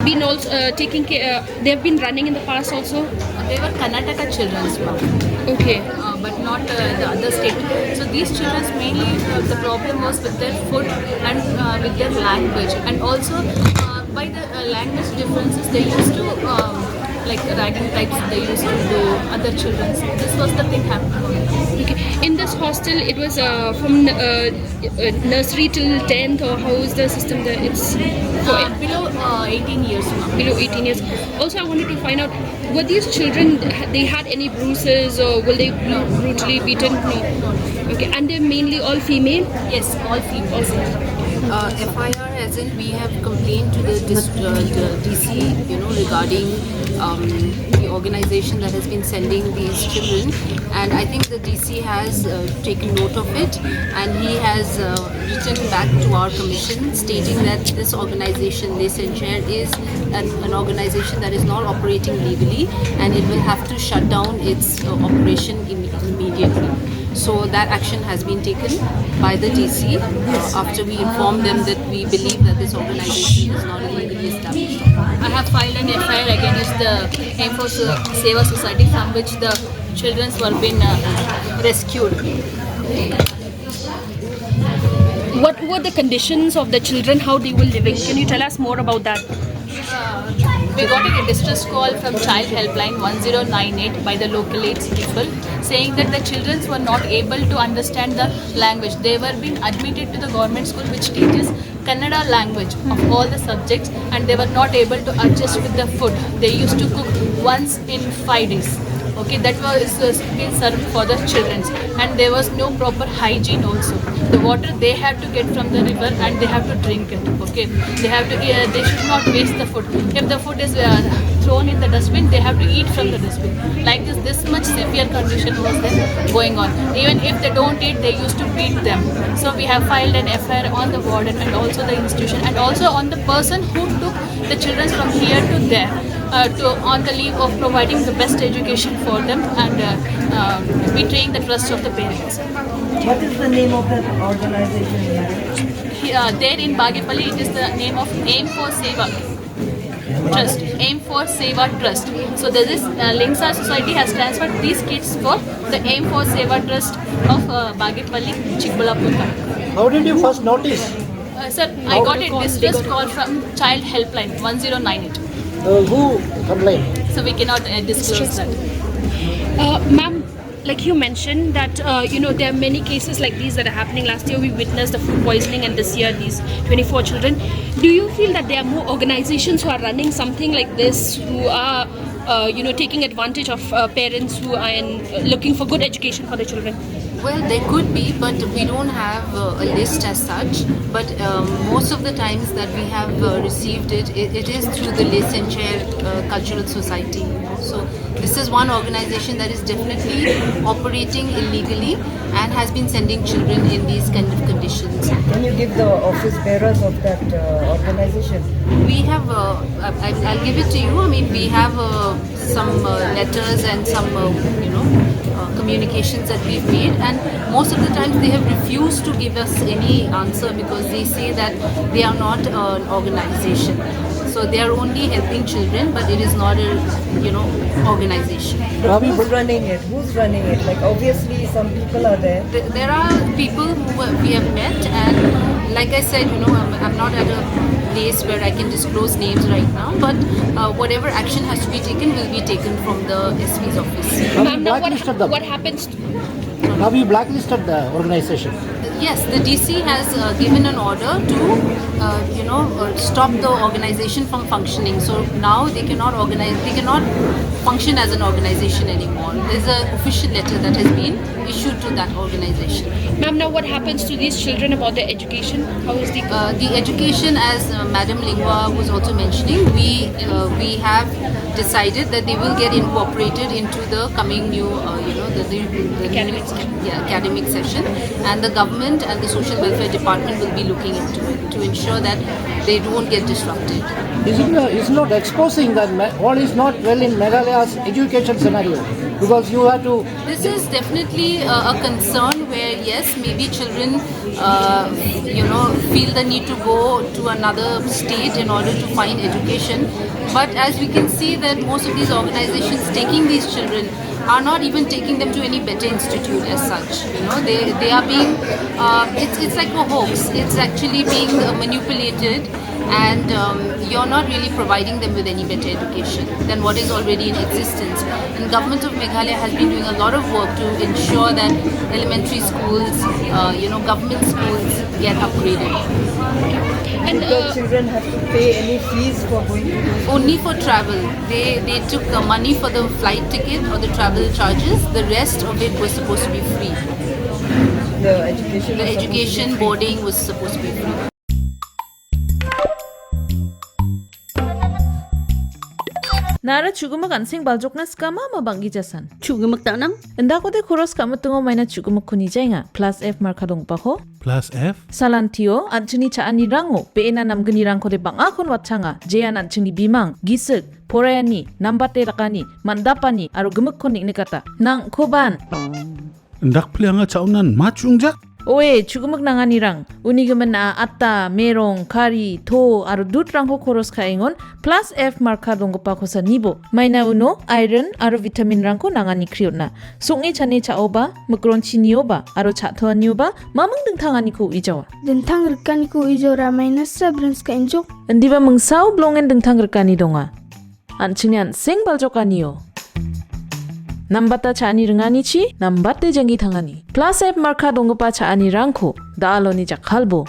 been also taking care? They have been running in the past also. They were Karnataka children's, ma'am. Okay. But not the other state. So these children mainly the problem was with their food and with their language, and also by the language differences they used to like ragging types they used to do other children. This was the thing happening. Okay. In this hostel, it was from nursery till 10th, or how is the system there? It's Below 18 years, ma'am. below 18 years. Also, I wanted to find out, were these children, they had any bruises, or were they brutally beaten? No. Okay. And they're mainly all female? Yes, all females. FIR as in we have complained to the DC, regarding the organization that has been sending these children, and I think the DC has taken note of it, and he has written back to our commission stating that this organization, Les Enchères, is an organization that is not operating legally, and it will have to shut down its operation immediately. So that action has been taken by the DC after we informed them that we believe that this organization is not legally established. I have filed an FIR against the Aim for Seva Society, from which the children were being rescued. What were the conditions of the children, how they were living? Can you tell us more about that? We got a distress call from Child Helpline 1098 by the local aids people, saying that the children were not able to understand the language. They were being admitted to the government school which teaches Kannada language of all the subjects, and they were not able to adjust with the food. They used to cook once in 5 days. Okay, that was being served for the children, and there was no proper hygiene also. The water they have to get from the river, and they have to drink it. Okay, they should not waste the food. If the food is thrown in the dustbin, they have to eat from the dustbin. Like this much severe condition was there going on. Even if they don't eat, they used to beat them. So we have filed an FIR on the warden and also the institution, and also on the person who took the children from here to there. On the leave of providing the best education for them and betraying the trust of the parents. What is the name of that organization? There in Bagepalli, it is the name of Aim for Seva Trust. Aim for Seva Trust. So there is Linksa Society has transferred these kids for the Aim for Seva Trust of Bagepalli, Chikballapur. How did you first notice? Sir, I got a distress call from Child Helpline 1098. Who complained? So we cannot disclose that. Ma'am, like you mentioned that there are many cases like these that are happening. Last year we witnessed the food poisoning, and this year these 24 children. Do you feel that there are more organizations who are running something like this, who are taking advantage of parents who are looking for good education for their children? Well, there could be, but we don't have a list as such. But most of the times that we have received it is through the Les Enchères Cultural Society. So this is one organization that is definitely operating illegally and has been sending children in these kind of conditions. Can you give the office bearers of that organization? We have, I'll give it to you. I mean, we have some letters and some, communications that we've made, and most of the times they have refused to give us any answer because they say that they are not an organization. So they are only helping children, but it is not a, organization. But who's running it? Who's running it? Like obviously some people are there. There are people who we have met, and like I said, I'm not at a place where I can disclose names right now, but whatever action has to be taken will be taken from the SP's office. Ma'am, now blacklisted them. what happens? Have you blacklisted the organization? Yes, the DC has given an order to, stop the organization from functioning. So now they cannot function as an organization anymore. There's an official letter that has been issued to that organization. Ma'am, now what happens to these children about their education? How is The education, as Madam Lingua was also mentioning, we have decided that they will get incorporated into the coming new, the Academic session. academic session, and the government and the social welfare department will be looking into it to ensure that they don't get disrupted. Is not exposing that all is not well in Meghalaya's education scenario, because you have to. This is definitely a concern where yes, maybe children, feel the need to go to another state in order to find education. But as we can see that most of these organizations taking these children are not even taking them to any better institute as such. They are being, it's like a hoax. It's actually being manipulated, and you're not really providing them with any better education than what is already in existence. And government of Meghalaya has been doing a lot of work to ensure that elementary schools, government schools get upgraded. And The children have to pay any fees for going to those. Only for travel. They took money for the flight ticket or the travel charges. The rest of it was supposed to be free. The education. The was supposed to be education, free. boarding was supposed to be free. Nara chugumak ansing baljokna skama mabanggi jasan. Chugumak tanang? Enda ko de khoros kamu tungo maina chugumak kuni jainga plus F markadong pako. Plus F? Salantio anchini chaani rango peena namgani rangko de banga kon watchanga jean anchini bimang gisik porayani nambate rakani mandapani aro gemuk konik nikata nang koban. Ndak plianga chaunan machungjak? Oe chugumak nangani rang unigemen na atta merong kari to aro dut rangko khoros kaingon plus F markadong pako sa nibo maina uno iron aro vitamin rangko nangani kriotna sungi chane chaoba mukronchi nioba aro chatho nioba mamang dengtangani ko ijawa Dentang rekan ku ijo ramai nasa brans ka injok. Ndiba mengsau blongen dengtang rekani donga. Anchingyan sing baljokaniyo. Nambata chaani rengani chi, nambate jangi thangani. Plus F marka dongpa chaani rangko, daaloni jakhalbo.